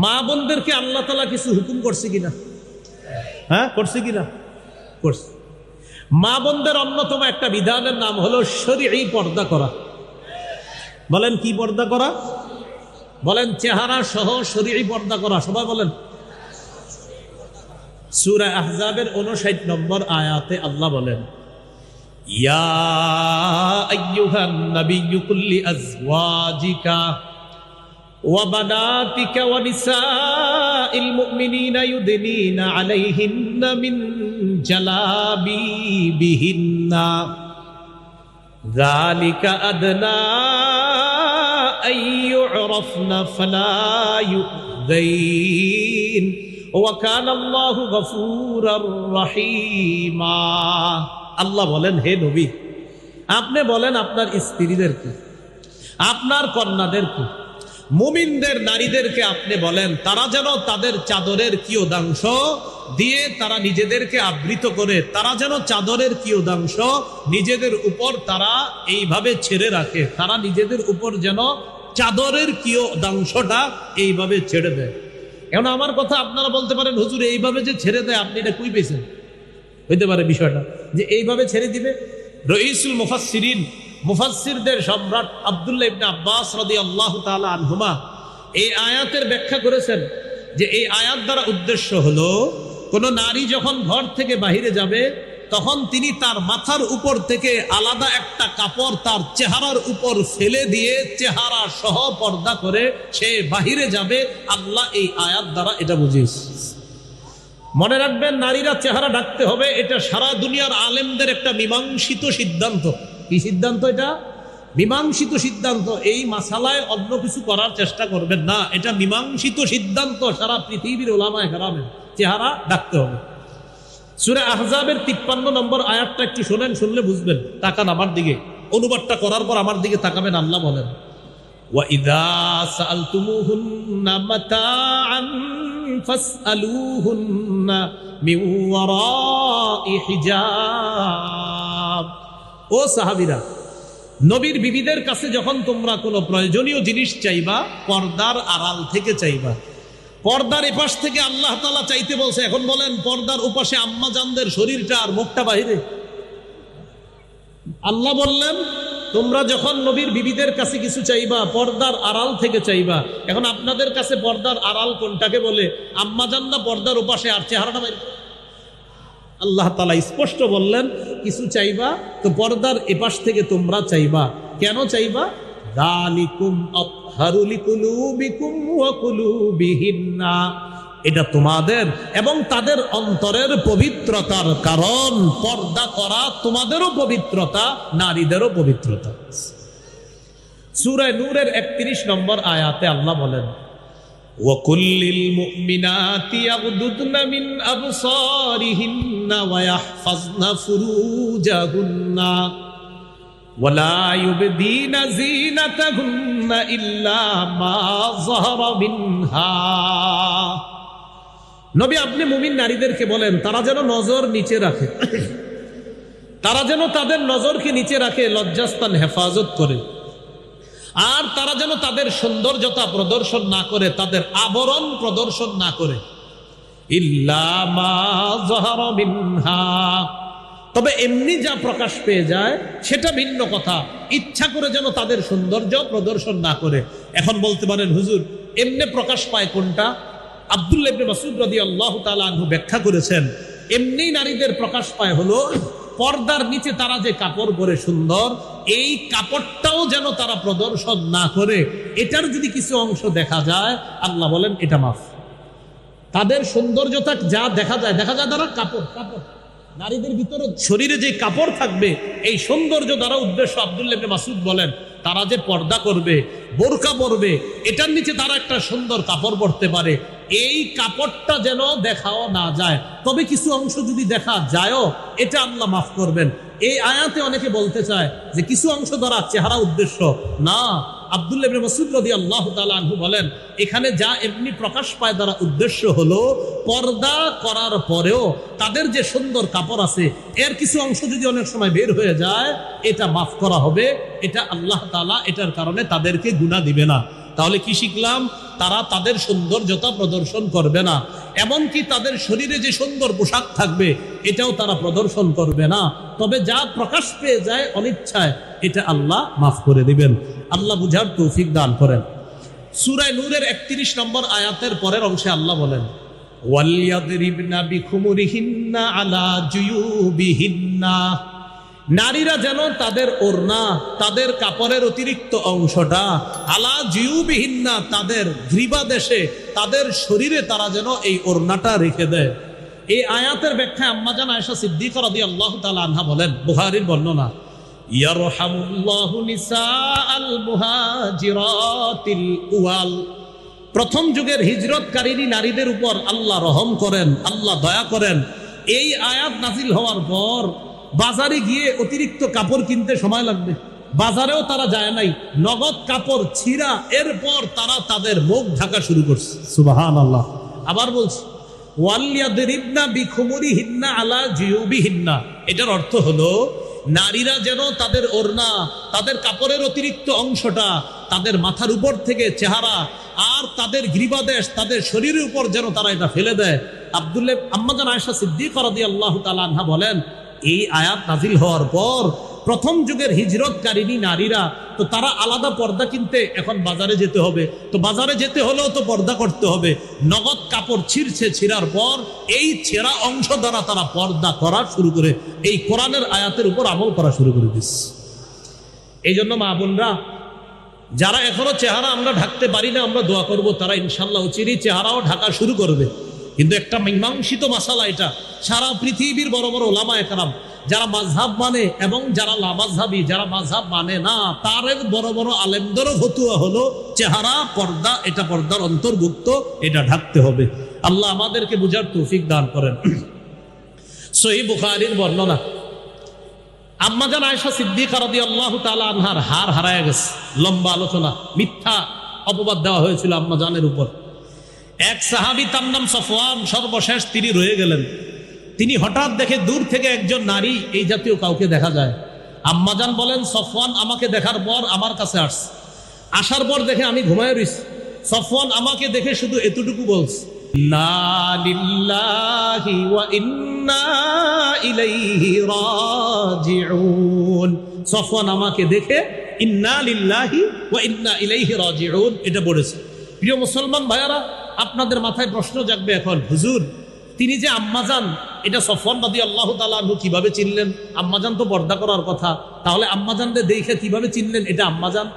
মা বোনদেরকে আল্লাহ তাআলা কিছু হুকুম করছে কিনা? হ্যাঁ, করছে কিনা? করছে। মা বোনদের অন্যতম একটা বিধানের নাম হলো শরঈ পর্দা করা। বলেন কি পর্দা করা? বলেন চেহারা সহ শরঈ পর্দা করা। সবাই বলেন। সূরা আহজাবের 59 নম্বর আয়াতে আল্লাহ বলেন, ইয়া আইয়ুহান নাবিয়্যু কুল লিআজওয়াজিকা ওয়া বানাতিকা ওয়া নিসাইল মুমিনিনা ইউদনিনা আলাইহিন্না মিন জালাবিবিহিন্না যালিকা আদনা আইয়ুরফনা ফালা ইউযাইন ওয়া কানা আল্লাহু গফুরার রহিমা। আল্লাহ বলেন, হে নবী, আপনি বলেন আপনার স্ত্রীদেরকে, আপনার কন্যাদেরকে, মুমিনদের নারীদেরকে আপনি বলেন তারা যেন তাদের চাদরের কিয়দাংশ দিয়ে তারা নিজেদেরকে আবৃত করে, তারা যেন চাদরের কিয়দাংশ নিজেদের উপর তারা এইভাবে ছেড়ে রাখে, তারা নিজেদের উপর যেন চাদরের কিয়দাংশটা এইভাবে ছেড়ে দেয়। এখন আমার কথা আপনারা বলতে পারেন, হুজুর এইভাবে যে ছেড়ে দেয় আপনি এটা কই পেয়েছেন? হইতে পারে বিষয়টা যে এইভাবে ছেড়ে দিবে। রঈসুল মুফাসসিরিন, মুফাসসিরদের সম্রাট আব্দুল্লাহ ইবনে আব্বাস রাদিয়াল্লাহু তাআলা আনহুমা এই আয়াতের ব্যাখ্যা করেছেন যে এই আয়াত দ্বারা উদ্দেশ্য হলো কোন নারী যখন ঘর থেকে বাহিরে যাবে তখন তিনি তার মাথার উপর থেকে আলাদা একটা কাপড় তার চেহারার উপর ফেলে দিয়ে চেহারা সহ পর্দা করে সে বাহিরে যাবে। আল্লাহ এই আয়াত দ্বারা এটা বুঝিয়েছে। মনে রাখবেন, নারীরা চেহারা ঢাকতে হবে, এটা সারা দুনিয়ার আলেমদের একটা মীমাংসিত সিদ্ধান্ত। কি সিদ্ধান্ত? এটা মীমাংসিত সিদ্ধান্ত। এই মাসালায় অন্য কিছু করার চেষ্টা করবেন না, এটা মীমাংসিত সিদ্ধান্ত সারা পৃথিবীর উলামায়ে কেরামের, চেহারা ঢাকতে হবে। সূরা আহজাবের 53 নম্বর আয়াতটা একটু শোনেন, শুনলে বুঝবেন। তাকান আমার দিকে, অনুবাদটা করার পর আমার দিকে তাকাবেন। আল্লাহ বলেন, ওয়া ইযা সাআলতুমুহুন্না মাতাআন ফাসআলুহুন্না মিন ওয়ারাই হিজাব। ও সাহাবীরা, নবীর বিবিদের কাছে যখন তোমরা কোনো প্রয়োজনীয় জিনিস চাইবা পর্দার আড়াল থেকে চাইবা। পর্দার এপাশ থেকে আল্লাহ তাআলা চাইতে বলছে। এখন বলেন, পর্দার ওপাশে আম্মা জানদের শরীরটা আর মুখটা বাহিরে। আল্লাহ বললেন তোমরা যখন নবীর বিবিদের কাছে কিছু চাইবা পর্দার আড়াল থেকে চাইবা। এখন আপনাদের কাছে পর্দার আড়াল কোনটাকে বলে? আম্মা জান না পর্দার ওপাশে আর চেহারাটা বাইরে? আল্লাহ তাআলা স্পষ্ট বললেন কিছু চাইবা তো পর্দার এপাশ থেকে তোমরা চাইবা। কেন চাইবা? যালিকুম আতহারু লিকুলুবিকুম ওয়া কুলুবিহিন্না, এটা তোমাদের এবং তাদের অন্তরের পবিত্রতার কারণ। পর্দা করা তোমাদেরও পবিত্রতা, নারীদেরও পবিত্রতা। সূরা নূরের 31 নম্বর আয়াতে আল্লাহ বলেন, وَقُلْ لِلْمُؤْمِنَاتِ يَغْضُضْنَ مِنْ أَبْصَارِهِنَّ وَيَحْفَظْنَ فُرُوجَهُنَّ وَلَا يُبْدِينَ زِينَتَهُنَّ إِلَّا مَا ظَهَرَ مِنْهَا। নবী আপনি মুমিন নারীদেরকে বলেন তারা যেন নজর নিচে রাখে, তারা যেন তাদের নজরকে নিচে রাখে, লজ্জাস্থান হেফাজত করে। আর তারা যেন তাদের সৌন্দর্যতা প্রদর্শন না করে, তাদের আবরণ প্রদর্শন না করে। ইল্লা মা যাহারা মিনহা, তবে এমনি যা প্রকাশ পেয়ে যায় সেটা ভিন্ন কথা। ইচ্ছা করে যেন তাদের সৌন্দর্য প্রদর্শন না করে। এখন বলতে পারেন, হুজুর এমনি প্রকাশ পায় কোনটা? আব্দুল্লাহ ইবনে মাসউদ রাদিয়াল্লাহু তাআলা আনহু ব্যাখ্যা করেছেন, এমনি নারীদের প্রকাশ পায় হলো পর্দার নিচে তারা যে কাপড় পরে সুন্দর, এই কাপড়টাও যেন তারা প্রদর্শন না করে। এটার যদি কিছু অংশ দেখা যায়, আল্লাহ বলেন এটা মাফ। তাদের সৌন্দর্যতা যা দেখা যায় দ্বারা কাপড় নারীদের ভিতরে শরীরে যে কাপড় থাকবে এই সৌন্দর্য দ্বারা উদ্দেশ্য। আব্দুল্লাহ ইবনে মাসউদ বলেন তারা যে পর্দা করবে, বোরকা পরবে, এটার নিচে তারা একটা সুন্দর কাপড় পরতে পারে, এই কাপড়টা যেন দেখাও না যায়। তবে কিছু অংশ যদি দেখা যায়ও, এটা আল্লাহ মাফ করবেন। এই আয়াতে অনেকে বলতে চায় যে কিছু অংশ দ্বারা চেহারা উদ্দেশ্য না। আব্দুল্লাহ ইবনে মাসউদ রাদিয়াল্লাহু তাআলা আনহু বলেন এখানে যা এমনি প্রকাশ পায় দ্বারা উদ্দেশ্য হলো পর্দা করার পরেও তাদের যে সুন্দর কাপড় আছে এর কিছু অংশ যদি অনেক সময় বের হয়ে যায়, এটা মাফ করা হবে। এটা আল্লাহ তাআলা এটার কারণে তাদেরকে গুনাহ দিবে না। তাহলে কি শিখলাম? তারা তাদের সৌন্দর্যতা প্রদর্শন করবে না, এমনকি তাদের শরীরে যে সুন্দর পোশাক থাকবে এটাও তারা প্রদর্শন করবে না। তবে যা প্রকাশ পেয়ে যায় অনিচ্ছায়, এটা আল্লাহ মাফ করে দিবেন। আল্লাহ বুঝার তৌফিক দান করেন। সূরা নূরের 31 নম্বর আয়াতের পরের অংশে আল্লাহ বলেন, ওয়ালিয়াদরিবনা বিখুমুরিহিন্না আলা জুয়ুবিহিন্না, নারীরা যেন তাদের ওড়না, তাদের কাপড়ের অতিরিক্ত অংশটা, আলা জুয়ুবিহিন্না, তাদের গ্রীবাদেশে, তাদের শরীরে তারা যেন এই ওড়নাটা রেখে দেয়। এই আয়াতের ব্যাখ্যায় আম্মাজান আয়েশা সিদ্দিকা রাদিয়াল্লাহু তাআলা আনহা বলেন, বুখারীর বর্ণনা, ইয়ারহামুল্লাহু নিসাআল মুহাজিরাতিল উওয়াল, প্রথম যুগের হিজরতকারী নারীদের উপর আল্লাহ রহম করেন, আল্লাহ দয়া করেন। এই আয়াত নাজিল হওয়ার পর বাজারে গিয়ে অতিরিক্ত কাপড় কিনতে সময় লাগবে, বাজারেও তারা যায় নাই, নগদ কাপড় ছিঁড়া, এরপর তারা তাদের মুখ ঢাকা শুরু করছে। সুবহানাল্লাহ। আবার বলছি, ওয়ালিয়াদরিবনা বিখুমুরিহিন্না আলা জুয়ুবিহিন্না, এটার অর্থ হলো নারীরা যেন তাদের ওড়না, তাদের কাপড়ের অতিরিক্ত অংশটা তাদের মাথার উপর থেকে চেহারা আর তাদের গ্রীবাদেশ, তাদের শরীরের উপর যেন তারা এটা ফেলে দেয়। আম্মাজান আয়েশা সিদ্দিকা রাদিয়াল্লাহু তাআলা আনহা বলেন, এই আয়াত নাজিল হওয়ার পর প্রথম যুগের হিজরতকারিনী নারীরা তো তারা আলাদা পর্দা কিনতে এখন বাজারে যেতে হবে, তো বাজারে যেতে হলেও তো পর্দা করতে হবে, নগদ কাপড় ছিঁড়ছে, ছিঁড়ার পর এই ছেঁড়া অংশ দ্বারা তারা পর্দা করা শুরু করে, এই কোরআনের আয়াতের উপর আমল করা শুরু করে দিচ্ছে। এই জন্য মা বোনরা, যারা এখনো চেহারা আমরা ঢাকতে পারি না, আমরা দোয়া করব তারা ইনশাল্লাহ অচিরেই চেহারাও ঢাকা শুরু করবে। কিন্তু একটা মীমাংসিত মাসালা এটা, সারা পৃথিবীর বড় বড় ওলামায়ে কেরাম যারা মাযহাব মানে এবং যারা লামাযহাবী, যারা মাযহাব মানে না, তার বড় বড় আলেমদেরও ফতোয়া হলো চেহারা পর্দা, এটা পর্দার অন্তর্ভুক্ত, এটা ঢাকতে হবে। আল্লাহ আমাদেরকে বুঝার তৌফিক দান করেন। সহিহ বুখারীর বর্ণনা, আম্মাজান আয়েশা সিদ্দিকা রাদিয়াল্লাহু তাআলা আনহার হার হারায় গেছে। লম্বা আলোচনা, মিথ্যা অপবাদ দেওয়া হয়েছিল আম্মাজানের উপর। এক সাহাবী, তার নাম সফওয়ান, সর্বশেষ তিনি রয়ে গেলেন। তিনি হঠাৎ দেখে দূর থেকে একজন নারী, এই জাতীয় কাউকে দেখা যায়। আম্মাজান বলেন, সফওয়ান আমাকে দেখার পর আমার কাছে আসছে, আসার পর দেখে আমি ঘুমায় রইছি। সফওয়ান আমাকে দেখে শুধু এতটুকু বলছে, ইন্না লিল্লাহি ওয়া ইন্না ইলাইহি রাজিউন। সফওয়ান আমাকে দেখে ইন্না লিল্লাহি ওয়া ইন্না ইলাইহি রাজিউন এটা বলেছে। প্রিয় মুসলমান ভাইয়ারা, আপনাদের মাথায় প্রশ্ন জাগবে এখন, হুজুর তিনি যে আম্মাজান, এটা সফওয়ান রাদিয়াল্লাহু তাআলা আনহু কিভাবে চিনলেন? আম্মাজান তো পর্দা করার কথা, তাহলে আম্মাজানদের দেখে কিভাবে চিনলেন এটা আম্মাজান?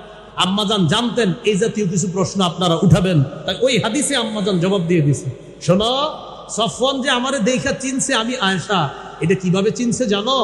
আম্মাজান জানতেন এই জাতীয় কিছু প্রশ্ন আপনারা উঠাবেন, তাই ওই হাদিসে আম্মাজান জবাব দিয়ে দিছে, শোনো, সফওয়ান যে আমারে দেখা চিনছে আমি আয়েশা, এটা কিভাবে চিনছে জানো?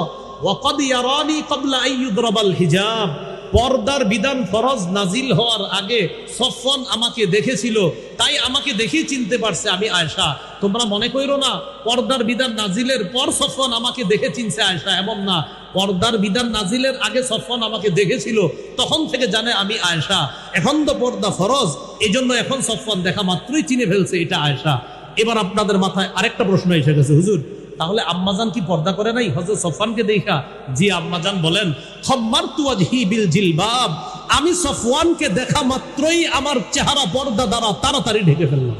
ওয়াকাদ ইয়ারানি ক্বাবলা আন ইউদরাবাল হিজাব, পর্দার বিধান ফরজ নাজিল হওয়ার আগে সফওয়ান আমাকে দেখেছিল, তাই আমাকে দেখেই চিনতে পারছে আমি আয়েশা। তোমরা মনে কইরো না পর্দার বিধান নাজিলের পর সফওয়ান আমাকে দেখে চিনছে আয়েশা, এমন না। পর্দার বিধান নাজিলের আগে সফওয়ান আমাকে দেখেছিল, তখন থেকে জানে আমি আয়েশা। এখন তো পর্দা ফরজ, এই জন্য এখন সফওয়ান দেখা মাত্রই চিনে ফেলছে এটা আয়েশা। এবার আপনাদের মাথায় আরেকটা প্রশ্ন এসে গেছে, হুজুর তাহলে আম্মাজান কি পর্দা করে নাই হযরত সফওয়ানকে দেখা? জি, আম্মাজান বলেন, খাম্মারতু ওয়াজহি বিল জিলবাব, আমি সফওয়ানকে দেখা মাত্রই আমার চেহারা পর্দা দ্বারা তাড়াতাড়ি ঢেকে ফেললাম।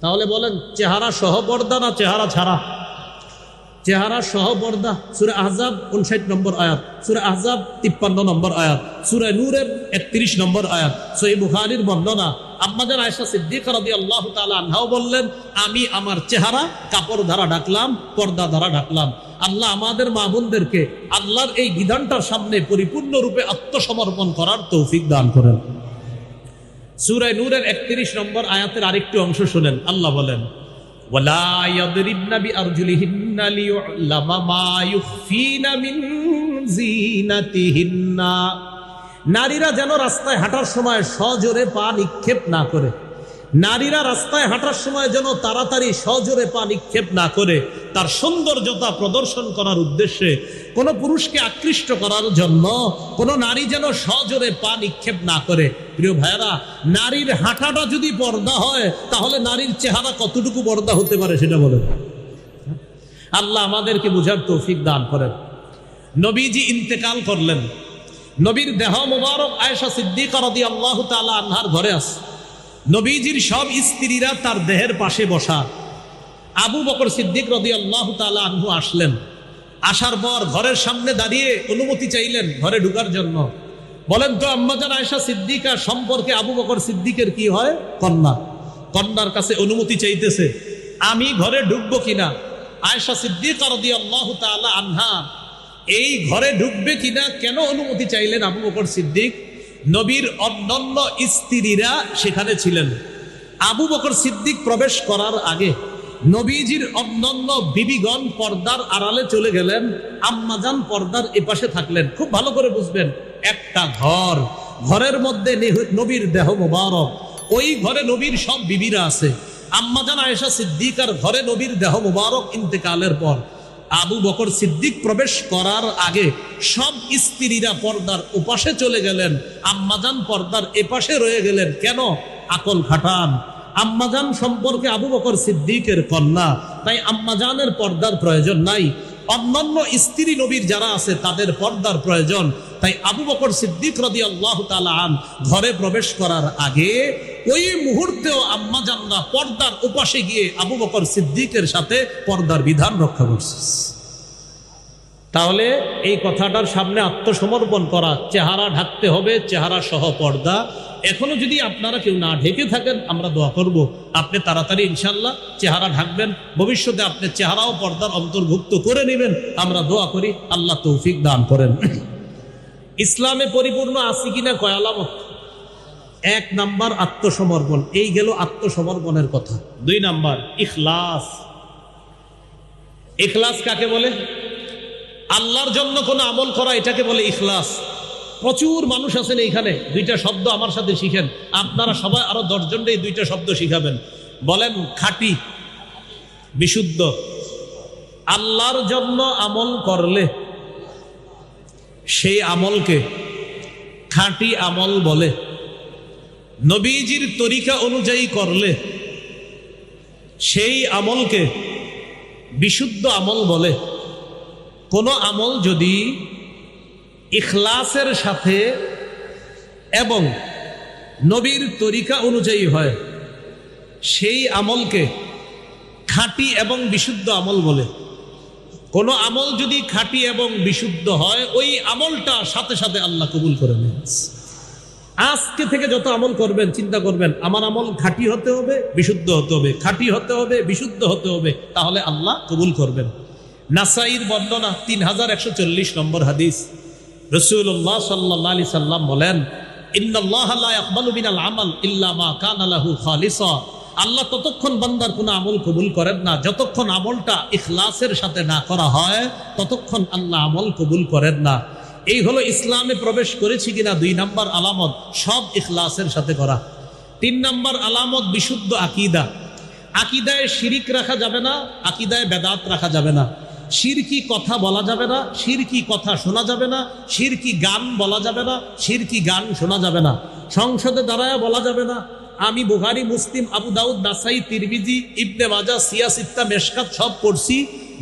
তাহলে বলেন, চেহারা সহ পর্দা না চেহারা ছাড়া? চেহারা সহ পর্দা। সূরা আহজাব 59 নম্বর আয়াত, সূরা আহজাব 53 নম্বর আয়াত, সূরা নূরের 31 নম্বর আয়াত, সহিহ বুখারীর বর্ণনা। আম্মাজান আয়েশা সিদ্দিকা রাদিয়াল্লাহু তাআলা আনহাও বললেন, আমি আমার চেহারা কাপড় দ্বারা ঢাকলাম, পর্দা দ্বারা ঢাকলাম। আল্লাহ আমাদের মা বোনদেরকে আল্লাহর এই বিধানটার সামনে পরিপূর্ণরূপে আত্মসমর্পণ করার তৌফিক দান করেন। সূরা নূরের 31 নম্বর আয়াতের আরেকটি অংশ শুনেন, আল্লাহ বলেন, ওয়ালা ইয়াদরিবনা বিআরজুলিহিন্না লিয়ু'লামা মা ইউখফিনা মিন যিনাতিহিন্না, নারীরা যেন রাস্তায় হাঁটার সময় সজোরে পা নিক্ষেপ না করে। নারীরা রাস্তায় হাঁটার সময় যেন তাড়াতাড়ি সজোরে পা নিক্ষেপ না করে, তার সৌন্দর্যতা প্রদর্শন করার উদ্দেশ্যে, কোন পুরুষকে আকৃষ্ট করার জন্য কোন নারী যেন সজোরে পা নিক্ষেপ না করে। প্রিয় ভাইয়েরা, নারীর হাঁটাটা যদি পর্দা হয়, তাহলে নারীর চেহারা কতটুকু পর্দা হতে পারে সেটা বলেন। আল্লাহ আমাদেরকে বুঝার তৌফিক দান করেন। নবীজি ইন্তেকাল করলেন, নবীর দেহ মুবারক আয়েশা সিদ্দিকা রাদিয়াল্লাহু তাআলা আনহার ঘরে আছে। নবীজির সব স্ত্রীরা তার দেহের পাশে বসা। আবু বকর সিদ্দিক রাদিয়াল্লাহু তাআলা আনহু আসলেন। আসার পর ঘরের সামনে দাঁড়িয়ে অনুমতি চাইলেন ঘরে ঢোকার জন্য। বলেন তো আম্মাজান আয়েশা সিদ্দিকা সম্পর্কে আবু বকর সিদ্দিকের কি হয়? কন্যা। কন্যার কাছে অনুমতি চাইতেছে, আমি ঘরে ঢুকবো কিনা। আয়েশা সিদ্দিকা রাদিয়াল্লাহু তাআলা আনহা এই ঘরে ঢুকবে কিনা কেন অনুমতি চাইলেন আবু বকর সিদ্দিক? নবীর অন্যান্য স্ত্রীরা সেখানে ছিলেন। আবু বকর সিদ্দিক প্রবেশ করার আগে নবীজির অন্যান্য বিবিগণ পর্দার আড়ালে চলে গেলেন, আম্মাজান পর্দার এপাশে থাকলেন। খুব ভালো করে বুঝবেন, একটা ঘর, ঘরের মধ্যে নবীর দেহ মোবারক, ওই ঘরে নবীর সব বিবিরা আছে। আম্মাজান আয়েশা সিদ্দিকার ঘরে নবীর দেহ মোবারক ইন্তেকালের পর আবু বকর সিদ্দিক প্রবেশ করার আগে সব স্ত্রীরা পর্দার ওপাশে চলে গেলেন, আম্মাজান পর্দার এপাশে রয়ে গেলেন। কেন? আকল খাটান। আম্মাজান সম্পর্কে আবু বকর সিদ্দিকের কন্যা, তাই আম্মাজানের পর্দার প্রয়োজন নাই। অন্যান্য স্ত্রী নবীর যারা আছে তাদের পর্দার প্রয়োজন। তাই আবু বকর সিদ্দিক রাদিয়াল্লাহু তাআলা আন ঘরে প্রবেশ করার আগে ওই মুহূর্তেও আম্মাজানরা পর্দার ওপাশে গিয়ে আবু বকর সিদ্দিকের সাথে পর্দার বিধান রক্ষা করছে। তাহলে এই কথাটার সামনে আত্মসমর্পণ করা, চেহারা ঢাকতে হবে, চেহারা সহ পর্দা। এখনো যদি আপনারা কেউ না ঢেকে থাকেন, আমরা দোয়া করব আপনি তাড়াতাড়ি ইনশাল্লাহ চেহারা ঢাকবেন। ভবিষ্যতে আপনি চেহারাও পর্দার অন্তর্ভুক্ত করে নেবেন। আমরা দোয়া করি আল্লাহ তৌফিক দান করেন। ইসলামে পরিপূর্ণ আছি কিনা কয় আলামত? 1 নাম্বার আত্মসমর্পণ, এই গেল আত্মসমর্পণের কথা। 2 নাম্বার ইখলাস। ইখলাস কাকে বলে? আল্লাহর জন্য কোনো আমল করা, এটাকে বলে ইখলাস। প্রচুর মানুষ আছেন এইখানে, 2টা শব্দ আমার সাথে শিখেন। আপনারা সবাই আরো 10 জনকে এই 2টা শব্দ শিখাবেন। বলেন খাঁটি, বিশুদ্ধ। আল্লাহর জন্য আমল করলে সেই আমলকে খাঁটি আমল বলে। নবীজির তরিকা অনুযায়ী করলে সেই আমলকে বিশুদ্ধ আমল বলে। কোন আমল যদি ইখলাসের সাথে এবং নবীর তরিকা অনুযায়ী হয়, সেই আমলকে খাঁটি এবং বিশুদ্ধ আমল বলে। কোন আমল যদি খাঁটি এবং বিশুদ্ধ হয়, ওই আমলটা সাথে সাথে আল্লাহ কবুল করে নেন। আজকে থেকে যত আমল করবেন চিন্তা করবেন আমার আমল খাঁটি হতে হবে, বিশুদ্ধ হতে হবে, খাঁটি হতে হবে, বিশুদ্ধ হতে হবে, তাহলে আল্লাহ কবুল করবেন। নাসাইর বর্ণনা 3140 নম্বর হাদিস। রাসূলুল্লাহ সাল্লাল্লাহু আলাইহি সাল্লাম বলেন, ইন্নাল্লাহা লা ইয়াকবালু মিনাল আমাল ইল্লা মা কানা লাহু খালিসা। আল্লাহ ততক্ষণ বান্দার কোনো আমল কবুল করেন না যতক্ষণ আমলটা ইখলাসের সাথে না করা হয়, ততক্ষণ আল্লাহ আমল কবুল করেন না। এই হলো ইসলামে প্রবেশ করেছি কিনা 2 নাম্বার আলামত, সব ইখলাসের সাথে করা। 3 নাম্বার আলামত বিশুদ্ধ আকীদা। আকীদায় শিরিক রাখা যাবে না, আকীদায় বেদাত রাখা যাবে না। শিরকি কথা বলা যাবে না, শিরকি কথা শোনা যাবে না, শিরকি গান বলা যাবে না, শিরকি গান শোনা যাবে না। সংসদে দাঁড়ায় বলা যাবে না আমি বুখারী, মুসলিম, আবু দাউদ, নাসাই, তিরমিজি, ইবনে মাজাহ, সিয়াসিত্তা, মেশকাত সব পড়ছি,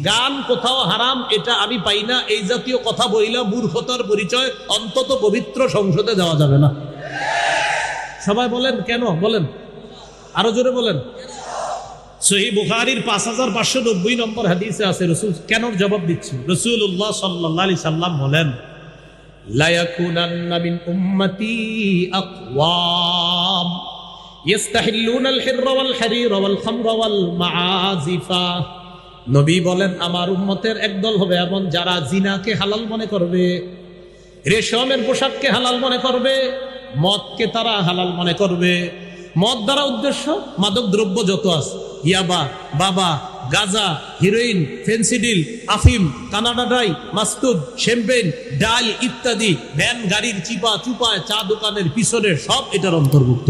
গান কোথাও হারাম এটা আমি পাই না, এই জাতীয় কথা বইলা মূর্খতার পরিচয় অন্তত পবিত্র সংসদে দেওয়া যাবে না। সবাই বলেন কেন? বলেন আরো জোরে বলেন। সহিহ বুখারীর 5590 নম্বর হাদিসে আছে, রাসূল কেন জবাব দিচ্ছি। রাসূলুল্লাহ সাল্লাল্লাহু আলাইহি সাল্লাম বলেন, লা ইয়াকুনান্না মিন উম্মতি আকওয়াম ইস্তাহিল্লুনাল হিররা ওয়াল হারিরা ওয়াল খামরা ওয়াল মাআজিফা। নবী বলেন আমার উম্মতের একদল হবে এমন যারা জিনাকে হালাল মনে করবে, রেশমের পোশাককে হালাল মনে করবে, মদকে তারা হালাল মনে করবে। মদ দ্বারা উদ্দেশ্য মাদক দ্রব্য যত আছে, ইয়াবা, বাবা, গাজা, হিরোইন, ফেন্সিডিল, আফিম, কানাডা ড্রাই, মাস্তুদ, শ্যাম্পেন, ডাল ইত্যাদি, ভ্যান গাড়ির চিপা চুপায়, চা দোকানের পিছনে সব এটার অন্তর্ভুক্ত।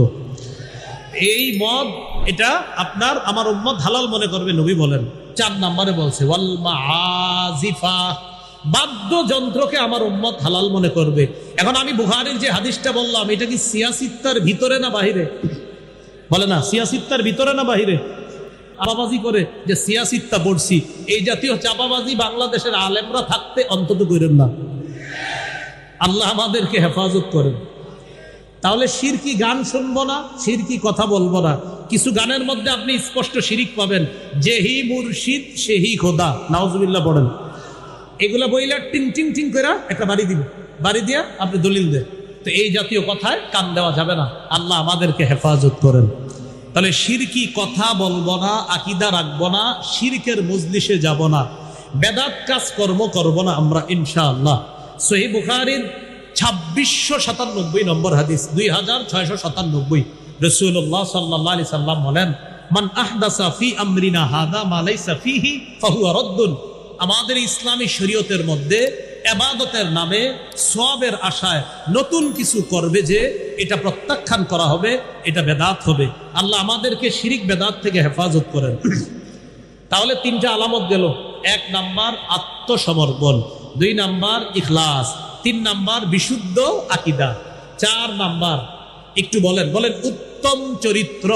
এই মদ এটা আপনার আমার উম্মত হালাল মনে করবে নবী বলেন। 4 নম্বরে বলছে ওয়াল মাআজিফা, বাদ্যযন্ত্রকে আমার উম্মত হালাল মনে করবে। এখন আমি বুখারীর যে হাদিসটা বললাম, এটা কি সিয়াসিত্তার ভিতরে না বাহিরে? বলে না, সিয়াসিত্তার ভিতরে না বাহিরে? চাপাবাজি করে যে সিয়াসিত্তা পড়ছি, এই জাতীয় চাপাবাজি বাংলাদেশের আলেমরা থাকতে অন্তত করেন না। আল্লাহ আমাদেরকে হেফাজত করেন। তাহলে শিরকি গান শুনবো না, শিরকি কথা বলবো না। কিছু গানের মধ্যে আপনি স্পষ্ট শিরিক পাবেন, যেহি মুর্শিদ সেহি খোদা, নাউজুবিল্লাহ পড়েন। এগুলা বইলা টিং টিং টিং করে একটা বাড়ি দিব, বাড়ি দিয়া আপনি দলিল দেন। তো এই জাতীয় কথায় কান দেওয়া যাবে না। আল্লাহ আমাদেরকে হেফাজত করেন। তাহলে শিরকি কথা বলবো না, আকীদা রাখবো না, শিরকের মজলিসে যাব না, বেদাত কাজ কর্ম করব না আমরা ইনশাআল্লাহ। সহিহ বুখারীর 2697 নম্বর হাদিস, 2697, রাসূলুল্লাহ সাল্লাল্লাহু আলাইহি সাল্লাম বলেন, মান আহদাসা ফি আমরিনা হাযা মা লাইসা ফিহি ফাহুয়া রাদ্দুন। আমাদের ইসলামী শরীয়তের মধ্যে ইবাদতের নামে সওয়াবের আশায় নতুন কিছু করবে যে এটা প্রত্যাখ্যান করা হবে, এটা বেদাত হবে। আল্লাহ আমাদেরকে শিরিক বেদাত থেকে হেফাজত করেন। তাহলে তিনটা আলামত গেল। 1 নাম্বার আত্মসমর্পণ, 2 নাম্বার ইখলাস, 3 নাম্বার বিশুদ্ধ আকীদা, 4 নাম্বার একটু বলেন উত্তম চরিত্র।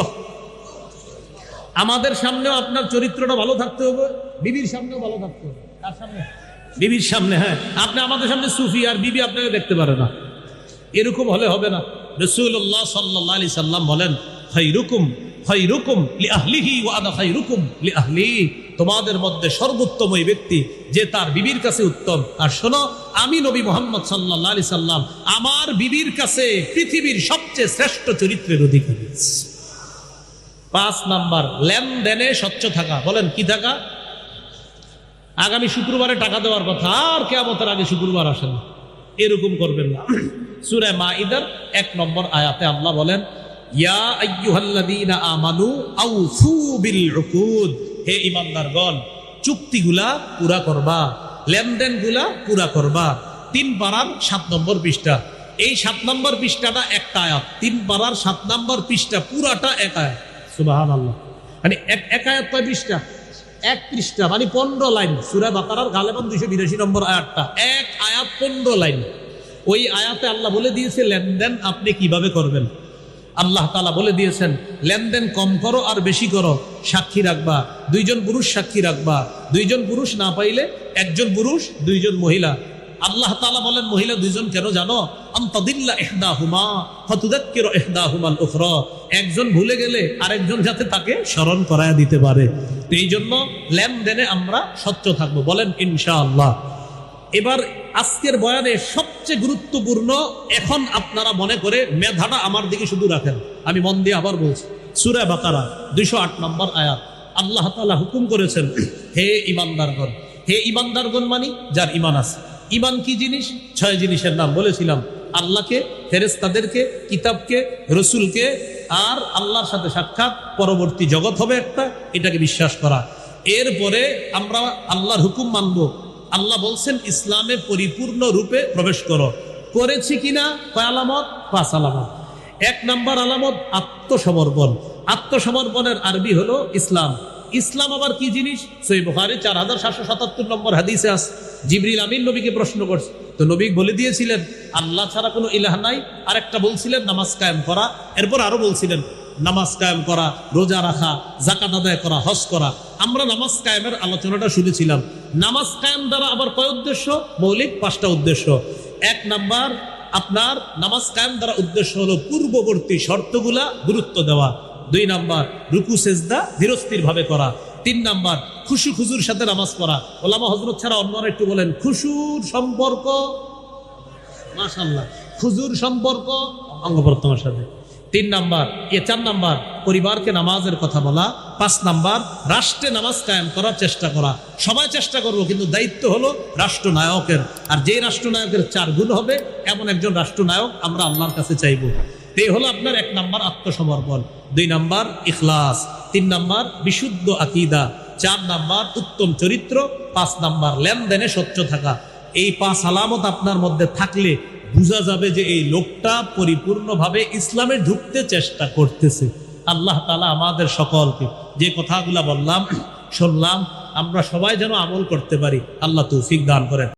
আমাদের সামনেও আপনার চরিত্রটা ভালো থাকতে হবে, বিবির সামনেও ভালো থাকতে হবে। কার সামনে? বিবির সামনে। হ্যাঁ, আপনি আমাদের সামনে সুফি আর বিবি আপনাকে দেখতে পারে না, এরকম হলে হবে না। রাসূলুল্লাহ সাল্লাল্লাহু আলাইহি সাল্লাম বলেন, খায়রুকুম খায়রুকুম লিআহলিহি ওয়া আনা খায়রুকুম লিআহলি। তোমাদের মধ্যে সর্বোত্তম ওই ব্যক্তি যে তার বিবির কাছে উত্তম। আর শোনো, আমি নবী মুহাম্মদ সাল্লাল্লাহু আলাইহি সাল্লাম আমার বিবির কাছে পৃথিবীর সবচেয়ে শ্রেষ্ঠ চরিত্রের অধিকারী। 5 নাম্বার লেনদেনে স্বচ্ছ থাকা। বলেন কি থাকা? আগামী শুক্রবারে টাকা দেওয়ার কথা, আর কিয়ামতের আগে শুক্রবার আসে না, এরকম করবেন না। সূরা মাইদার 1 নম্বর আয়াতে আল্লাহ বলেন, ইয়া আইয়ুহাল্লাযীনা আমানু আউফু বিল উকুদ। হে ঈমানদারগণ, চুক্তিগুলা পুরা করবা, লেনদেনগুলা পুরা করবা। 3 পারার 7 নম্বর পৃষ্ঠা। এই 7 নম্বর পৃষ্ঠাটা একটা আয়াত, 3 পারার 7 নম্বর পৃষ্ঠা পুরাটা এক আয়াত। সুবহানাল্লাহ। মানে এক আয়াত কয় পৃষ্ঠা? 1 পৃষ্ঠা, মানে 15 লাইন। সূরা বাকারার গালেবান 282 নম্বর আয়াতটা, 1 আয়াত 15 লাইন। ওই আয়াতে আল্লাহ বলে দিয়েছে লেনদেন আপনি কিভাবে করবেন। আল্লাহ তাআলা বলে দিয়েছেন, লেনদেন কম করো আর বেশি করো, সাক্ষী রাখবা, 2 জন পুরুষ সাক্ষী রাখবা। 2 জন পুরুষ না পাইলে 1 জন পুরুষ, 2 জন মহিলা। আল্লাহ তাআলা বলেন মহিলা 2 জন কেন জানো? আনতাদিল্লা ইহদাহুমা ফাতুযাক্কিরু ইহদাহুমাল উখরা। একজন ভুলে গেলে আরেকজন যাতে তাকে স্মরণ করায়া দিতে পারে। তো এই জন্য লেনদেনে আমরা স্বচ্ছ থাকবো, বলেন ইনশাআল্লাহ। এবার আজকের বয়ানে সবচেয়ে গুরুত্বপূর্ণ, এখন আপনারা মনে করে মেধাটা আমার দিকে শুধু রাখেন, আমি মন দিয়ে আবার বলছি। সূরা বাকারা 208 নম্বর আয়াত, আল্লাহ তাআলা হুকুম করেছেন, হে ঈমানদারগণ। হে ঈমানদারগণ মানে যার ঈমান আছে। ঈমান কি জিনিস? 6 জিনিসের নাম বলেছিলাম। আল্লাহকে, ফেরেশতাদেরকে, কিতাবকে, রসুলকে, আর আল্লাহর সাথে সাক্ষাৎ, পরবর্তী জগৎ হবে একটা, এটাকে বিশ্বাস করা। এরপরে আমরা আল্লাহর হুকুম মানব। আল্লাহ বলছেন ইসলামে পরিপূর্ণ রূপে প্রবেশ করো। করেছি কিনা? কয় আলামত? 5 আলামত। 1 নাম্বার আলামত আত্মসমর্পণ। আত্মসমর্পণের আরবি হলো ইসলাম। ইসলাম আবার কি জিনিস? সহিহ বুখারী 4777 নম্বর হাদিসে আছে। জিবরিল আমিন নবীকে প্রশ্ন করছে, তো নবী বলে দিয়েছিলেন আল্লাহ ছাড়া কোনো ইলাহ নাই। আরেকটা বলছিলেন নামাজ কায়েম করা। এরপর আরো বলছিলেন নামাজ কায়েম করা, রোজা রাখা, যাকাত আদায় করা, হজ করা। আমরা নামাজ কায়েমের আলোচনাটা শুনেছিলাম। নামাজ কায়েম দ্বারা আবার কয় উদ্দেশ্য? মৌলিক 5টা উদ্দেশ্য। 1 নাম্বার আপনার নামাজ কায়েম দ্বারা উদ্দেশ্য হলো পূর্ববর্তী শর্তগুলা গুরুত্ব দেওয়া। 2 নাম্বার রুকু সেজদা ধীরস্থির ভাবে করা। 3 নাম্বার খুশু খুজুর সাথে নামাজ পড়া। ওলামা হযরত ছাড়া অন্যরা একটু বলেন খুশুর সম্পর্ক, মাশাআল্লাহ, খুজুর সম্পর্ক অঙ্গ প্রত্যঙ্গের সাথে। 3 নাম্বার 4 নাম্বার পরিবারকে নামাজের কথা বলা। 5 নাম্বার রাষ্ট্রে নামাজ কায়েম করার চেষ্টা করা। সবাই চেষ্টা করব, কিন্তু দায়িত্ব হলো রাষ্ট্রনায়কের। আর যে রাষ্ট্রনায়কের 4 গুণ হবে এমন একজন রাষ্ট্রনায়ক আমরা আল্লাহর কাছে চাইব। এই হলো আপনার 1 নাম্বার আত্মসমর্পণ, 2 নাম্বার ইখলাস, 3 নাম্বার বিশুদ্ধ আকীদা, 4 নাম্বার উত্তম চরিত্র, 5 নাম্বার লেনদেনে স্বচ্ছ থাকা। এই 5 আলামত আপনার মধ্যে থাকলে বোঝা যাবে যে এই লোকটা পরিপূর্ণভাবে ইসলামে ঢুকতে চেষ্টা করতেছে। আল্লাহ তাআলা আমাদের সকলকে যে কথাগুলা বললাম, শুনলাম, আমরা সবাই যেন আমল করতে পারি। আল্লাহ তৌফিক দান করেন।